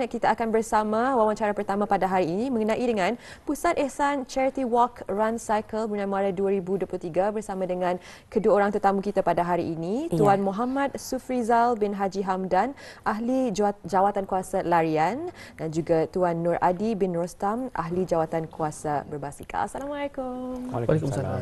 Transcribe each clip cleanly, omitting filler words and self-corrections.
Kita akan bersama wawancara pertama pada hari ini mengenai dengan Pusat Ehsan Charity Walk Run Cycle Brunei Muara 2023 bersama dengan kedua orang tetamu kita pada hari ini, Tuan Muhammad Sufrizal bin Haji Hamdan, Ahli Jawatan Kuasa Larian, dan juga Tuan Nur Adi bin Rostam, Ahli Jawatan Kuasa Berbasikal. Assalamualaikum. Waalaikumsalam.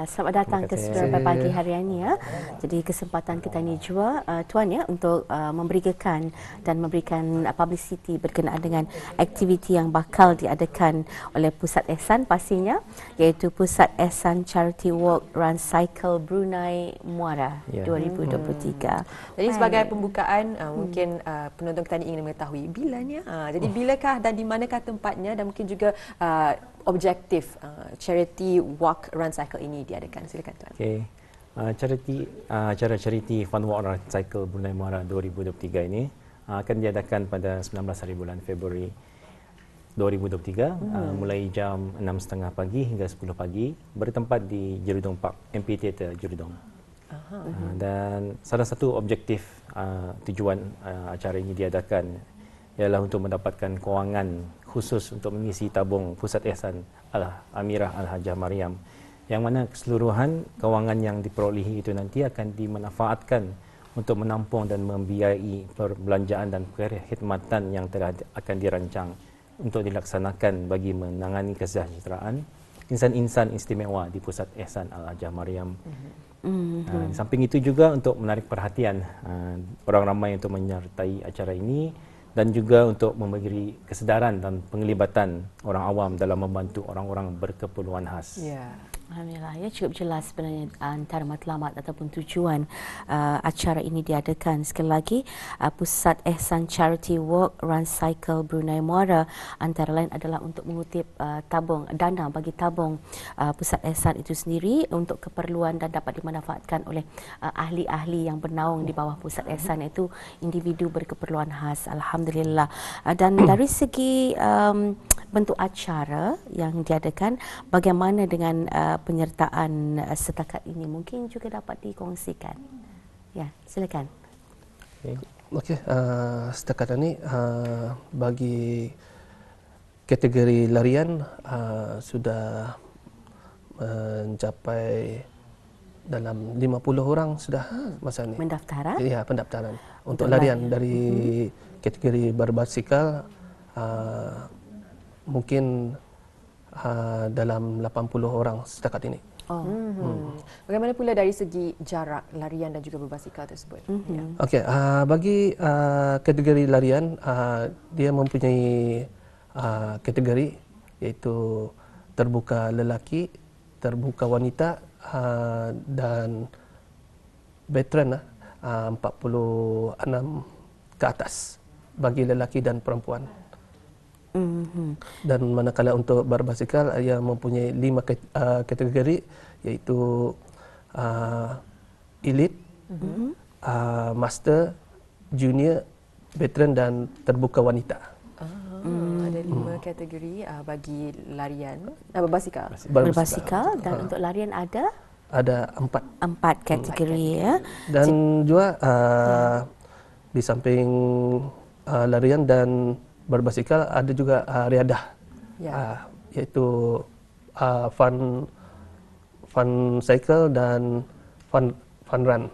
Selamat datang ke Suara Pagi hari ini ya. Jadi kesempatan kita ni juga Tuan ya untuk memberikan dan memberikan publicity berkenaan dengan aktiviti yang bakal diadakan oleh Pusat Ehsan pastinya, iaitu Pusat Ehsan Charity Walk Run Cycle Brunei Muara 2023. Jadi sebagai pembukaan mungkin penonton kita ingin mengetahui bilanya. Jadi bilakah dan di manakah tempatnya dan mungkin juga objektif Charity Walk Run Cycle ini diadakan. Silakan Tuan. Okey. Acara Charity Fun Walk Run Cycle Brunei Muara 2023 ini akan diadakan pada 19 hari bulan Februari 2023 mulai jam 6.30 pagi hingga 10 pagi bertempat di Jerudong Park Amphitheatre Jerudong. Dan salah satu objektif tujuan acara ini diadakan ialah untuk mendapatkan kewangan khusus untuk mengisi tabung Pusat Ehsan Amirah Al-Hajah Mariam, yang mana keseluruhan kewangan yang diperolehi itu nanti akan dimanfaatkan untuk menampung dan membiayai perbelanjaan dan perkhidmatan yang telah akan dirancang untuk dilaksanakan bagi menangani kesejahteraan insan-insan istimewa di Pusat Ehsan Al-Hajah Mariam. Di samping itu juga untuk menarik perhatian orang ramai untuk menyertai acara ini dan juga untuk memberi kesedaran dan penglibatan orang awam dalam membantu orang-orang berkeperluan khas. Alhamdulillah, ya cukup jelas sebenarnya antara matlamat ataupun tujuan acara ini diadakan. Sekali lagi, Pusat Ehsan Charity Walk Run Cycle Brunei Muara antara lain adalah untuk mengutip dana bagi tabung Pusat Ehsan itu sendiri untuk keperluan dan dapat dimanfaatkan oleh ahli-ahli yang bernaung di bawah Pusat Ehsan, iaitu individu berkeperluan khas. Alhamdulillah. Dan dari segi bentuk acara yang diadakan, bagaimana dengan penyertaan setakat ini mungkin juga dapat dikongsikan. Ya, silakan. Okey, setakat ini bagi kategori larian sudah mencapai dalam 50 orang sudah masa ini. Mendaftar? Ya, pendaftaran untuk larian dari kategori berbasikal mungkin dalam 80 orang setakat ini. Bagaimana pula dari segi jarak larian dan juga berbasikal tersebut? Okey, bagi kategori larian dia mempunyai kategori iaitu terbuka lelaki, terbuka wanita dan veteran 46 ke atas bagi lelaki dan perempuan. Dan manakala untuk berbasikal ia mempunyai 5 kategori iaitu elite, master, junior, veteran dan terbuka wanita. Ada 5 kategori bagi larian, berbasikal. Berbasikal dan untuk larian ada 4 kategori ya. Dan juga di samping larian dan berbasikal ada juga riadah, iaitu fun cycle dan fun run.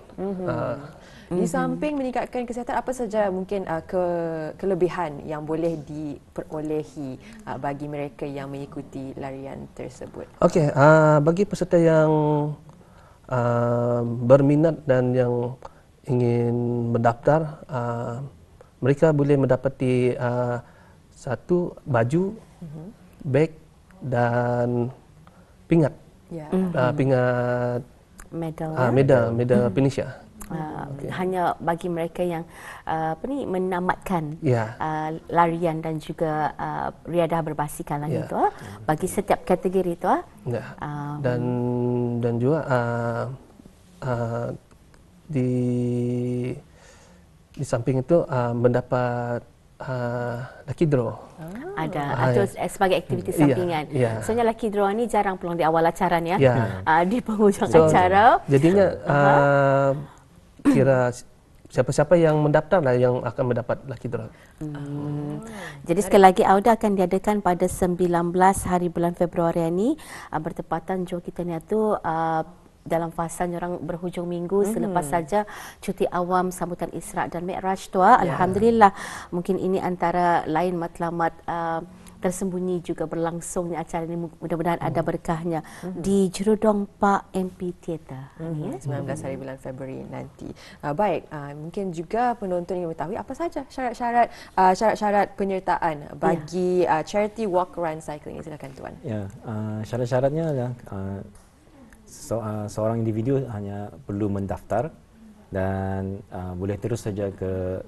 Di samping meningkatkan kesihatan, apa saja mungkin kelebihan yang boleh diperolehi bagi mereka yang mengikuti larian tersebut? Okey, bagi peserta yang berminat dan yang ingin mendaftar, mereka boleh mendapati satu baju, beg dan pingat, pingat medal finisher. Hanya bagi mereka yang menamatkan larian dan juga riadah berbasikal itu bagi setiap kategori itu dan juga di samping itu mendapat lucky draw. Ada atau sebagai aktiviti sampingan. Soalnya lucky draw ni jarang peluang di awal acara ni di penghujung acara. Jadinya kira siapa-siapa yang mendaftar lah yang akan mendapat laki dorang. Jadi sekali lagi Auda akan diadakan pada 19 hari bulan Februari ini, bertepatan jom kita ni tu dalam fasa orang berhujung minggu selepas saja cuti awam sambutan Isra' dan Mi'raj tua. Alhamdulillah, mungkin ini antara lain matlamat tersembunyi juga berlangsungnya acara ini, mudah-mudahan ada berkahnya di Jerudong Park MP Theatre. 19 hari bulan Februari nanti. Baik, mungkin juga penonton ingin mengetahui apa saja syarat-syarat penyertaan bagi charity walk run cycling ini. Silakan tuan. Ya, syarat-syaratnya adalah seorang individu hanya perlu mendaftar dan boleh terus saja ke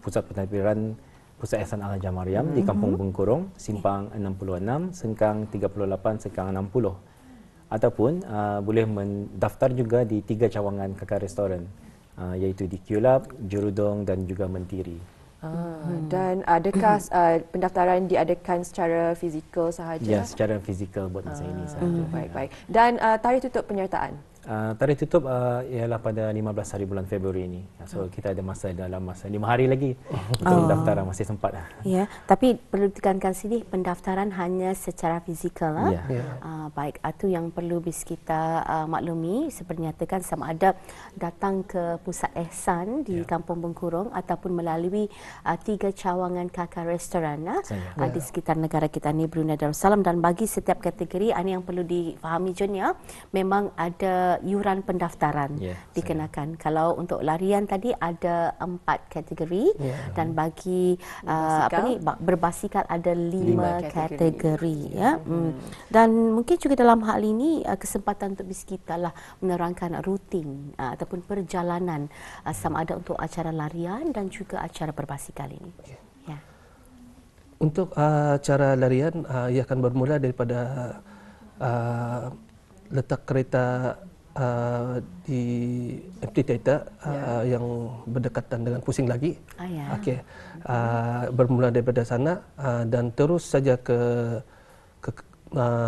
pusat pentadbiran Pusat Ihsan Al-Hajjah Mariam di Kampung Bengkurong, Simpang 66, Sengkang 38, Sengkang 60. Ataupun boleh mendaftar juga di 3 cawangan kakak restoran, iaitu di Kulab, Jerudong dan juga Mentiri. Dan adakah pendaftaran diadakan secara fizikal sahaja? Ya, secara fizikal buat masa ini sahaja. Baik. Dan tarikh tutup penyertaan? Tarikh tutup ialah pada 15 hari bulan Februari ini. So kita ada masa dalam masa 5 hari lagi untuk mendaftar, masih sempat. Ya, tapi perlu ditekankan sini pendaftaran hanya secara fizikal. Baik, itu yang perlu bis kita maklumi, seperti nyatakan sama ada datang ke Pusat Ihsan di Kampung Bengkurong ataupun melalui 3 cawangan kakak restoran di sekitar negara kita ni, Brunei Darussalam. Dan bagi setiap kategori, ini yang perlu difahami John, ya, memang ada yuran pendaftaran dikenakan. Kalau untuk larian tadi ada 4 kategori dan bagi berbasikal ada 5 kategori. Dan mungkin juga dalam hal ini kesempatan untuk bis kita lah menerangkan rutin ataupun perjalanan sama ada untuk acara larian dan juga acara berbasikal ini. Untuk acara larian ia akan bermula daripada letak kereta di MP Theatre yang berdekatan dengan Pusing Lagi. Okey. Bermula daripada sana dan terus saja ke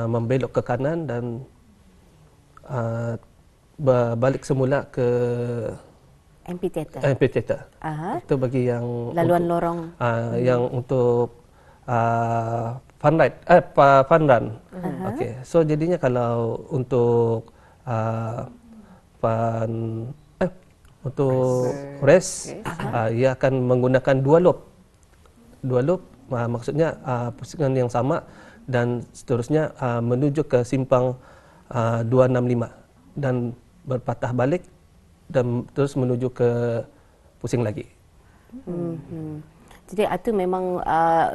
membelok ke kanan dan balik semula ke MP Theatre. MP Theatre. Itu bagi yang laluan lorong yang untuk fun run. Okey. So jadinya kalau untuk untuk race ia akan menggunakan 2 loop. 2 loop maksudnya pusingan yang sama dan seterusnya menuju ke simpang 265 dan berpatah balik dan terus menuju ke Pusing Lagi. Jadi itu memang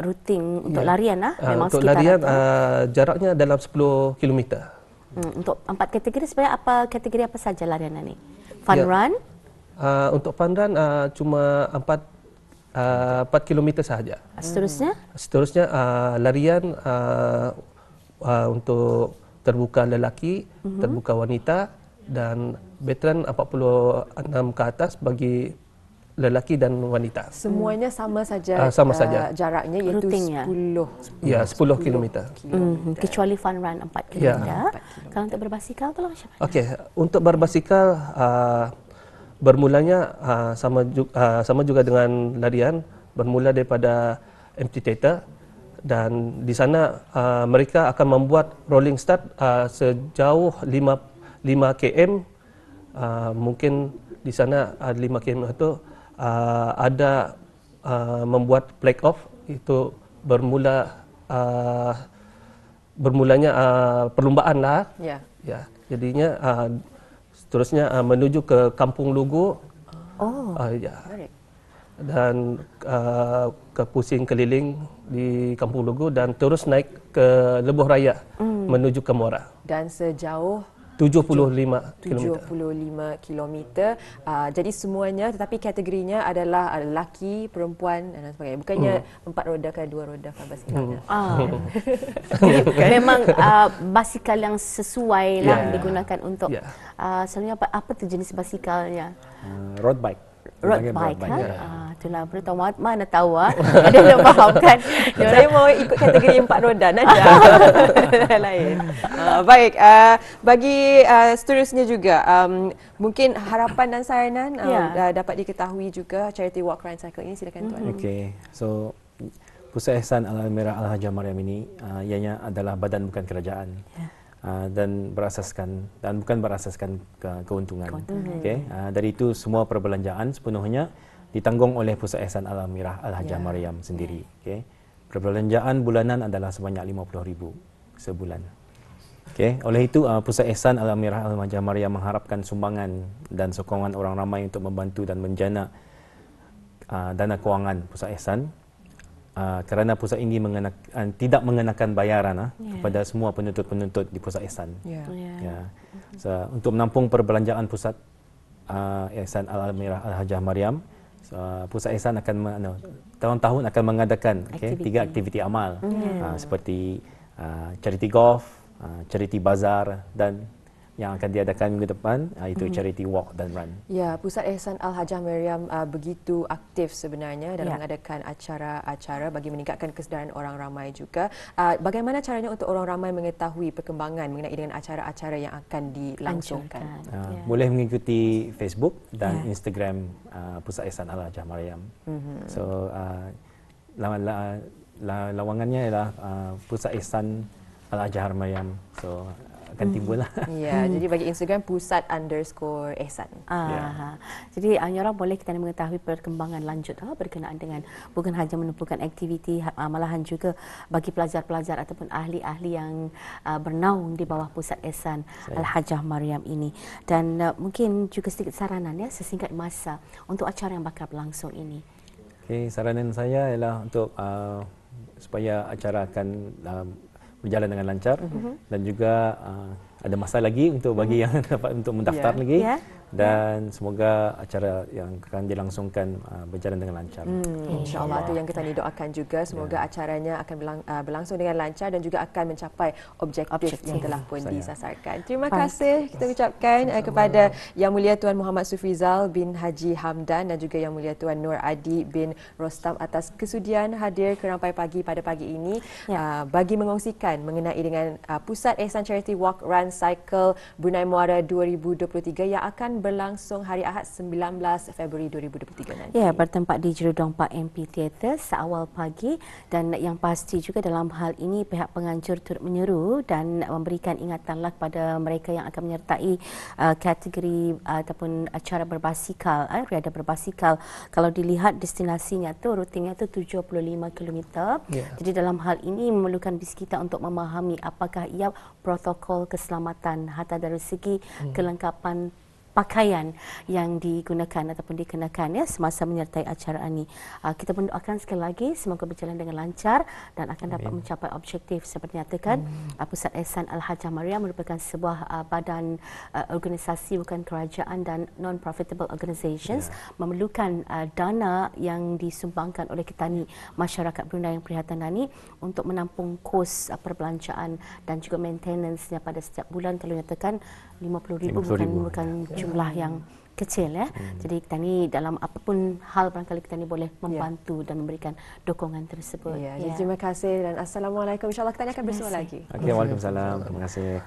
rutin untuk larian memang untuk larian jaraknya dalam 10 km. Untuk 4 kategori sebenarnya kategori apa saja larian ini? Fun run? Untuk fun run cuma 4 km sahaja. Seterusnya? Seterusnya larian untuk terbuka lelaki, terbuka wanita dan veteran 46 ke atas bagi lelaki dan wanita. Semuanya sama saja, jaraknya iaitu rutinnya. 10 km. Kecuali fun run 4 km. Kalau untuk berbasikal tolong siapa? Okey, untuk berbasikal bermulanya sama juga dengan larian, bermula daripada MP Theatre dan di sana mereka akan membuat rolling start sejauh 5 km. Mungkin di sana 5 km itu ada membuat flag off, itu bermulanya perlumbaan lah. Jadinya seterusnya menuju ke Kampung Lugu. Dan ke pusing keliling di Kampung Lugu dan terus naik ke Lebuh Raya menuju ke Muara. Dan sejauh 75 km. Jadi semuanya, tetapi kategorinya adalah lelaki, perempuan dan sebagainya. Bukannya 4 roda ke 2 roda basikal. Memang basikal yang sesuai lah digunakan untuk selalunya apa tu jenis basikalnya? Road bike. Road bike. itulah beritahu mana tahu dia nak fahamkan. Saya mau ikut kategori 4 roda aja. Lain. Baik, bagi seterusnya juga mungkin harapan dan saranan dapat diketahui juga Charity Walk Run Cycle ini, silakan tuan. Okey. So Pusat Ihsan Al-Amirah Al-Hajah Mariam ini ianya adalah badan bukan kerajaan. Dan bukan berasaskan keuntungan. Okey. Dari itu semua perbelanjaan sepenuhnya ditanggung oleh Pusat Ihsan Al-Amirah Al-Hajah Mariam sendiri. Okey. Perbelanjaan bulanan adalah sebanyak 50,000 sebulan. Okey. Oleh itu Pusat Ihsan Al-Amirah Al-Hajah Mariam mengharapkan sumbangan dan sokongan orang ramai untuk membantu dan menjana dana kewangan Pusat Ihsan. Kerana pusat ini tidak mengenakan bayaran kepada semua penuntut-penuntut di Pusat Ihsan. So, untuk menampung perbelanjaan Pusat Ihsan Al-Amirah Al-Hajah Mariam, Pusat Ihsan akan tahun-tahun akan mengadakan 3 aktiviti amal seperti charity golf, charity bazar dan yang akan diadakan minggu depan iaitu charity walk dan run. Ya, Pusat Ihsan Al-Hajah Mariam begitu aktif sebenarnya dalam mengadakan acara-acara bagi meningkatkan kesedaran orang ramai juga. Bagaimana caranya untuk orang ramai mengetahui perkembangan mengenai dengan acara-acara yang akan dilangsungkan? Boleh mengikuti Facebook dan Instagram Pusat Ihsan Al-Hajah Mariam. So lawangannya ialah Pusat Ihsan Al-Hajah Mariam. So akan timbul lah. Ya, jadi bagi Instagram pusat_ihsan. Jadi orang boleh kita mengetahui perkembangan lanjut berkenaan dengan bukan hanya menumpukan aktiviti, malahan juga bagi pelajar-pelajar ataupun ahli-ahli yang bernaung di bawah Pusat Ihsan Al-Hajah Mariam ini. Dan mungkin juga sedikit saranan sesingkat masa untuk acara yang bakal berlangsung ini. Okey, saranan saya ialah untuk supaya acara akan berjalan dengan lancar dan juga ada masa lagi untuk bagi yang dapat untuk mendaftar lagi dan semoga acara yang akan dilangsungkan berjalan dengan lancar. InsyaAllah itu yang kita doakan juga, semoga acaranya akan berlangsung dengan lancar dan juga akan mencapai objektif yang telah pun disasarkan. Terima kasih kita ucapkan kepada Yang Mulia Tuan Muhammad Sufrizal bin Haji Hamdan dan juga Yang Mulia Tuan Nur Adi bin Rostam atas kesudian hadir ke Rampai Pagi pada pagi ini bagi mengongsikan mengenai dengan Pusat Ihsan Charity Walk Run Cycle Brunei Muara 2023 yang akan berlangsung hari Ahad 19 Februari 2023 nanti. Ya, bertempat di Jerudong Park MP Theatre seawal pagi dan yang pasti juga dalam hal ini pihak penganjur turut menyeru dan memberikan ingatanlah kepada mereka yang akan menyertai kategori ataupun acara berbasikal, riadah berbasikal. Kalau dilihat destinasinya tu rutinnya tu 75 km. Jadi dalam hal ini memerlukan kita untuk memahami apakah ia protokol keselamatan hatta dari segi kelengkapan pakaian yang digunakan ataupun dikenakan semasa menyertai acara ini. Kita mendoakan sekali lagi semoga berjalan dengan lancar dan akan dapat mencapai objektif seperti nyatakan. Pusat Ihsan Al-Hajah Mariam merupakan sebuah badan organisasi bukan kerajaan dan non-profitable organizations memerlukan dana yang disumbangkan oleh Ketani masyarakat Brunei yang Perkhidmatan ini untuk menampung kos perbelanjaan dan juga maintenance-nya pada setiap bulan. Kalau nyatakan 50,000 bukan jumlah yang kecil Jadi kita ni dalam apapun hal barangkali kita ni boleh membantu dan memberikan dukungan tersebut. Jadi terima kasih dan assalamualaikum. InsyaAllah kita akan bersua lagi. Waalaikumsalam. Terima kasih.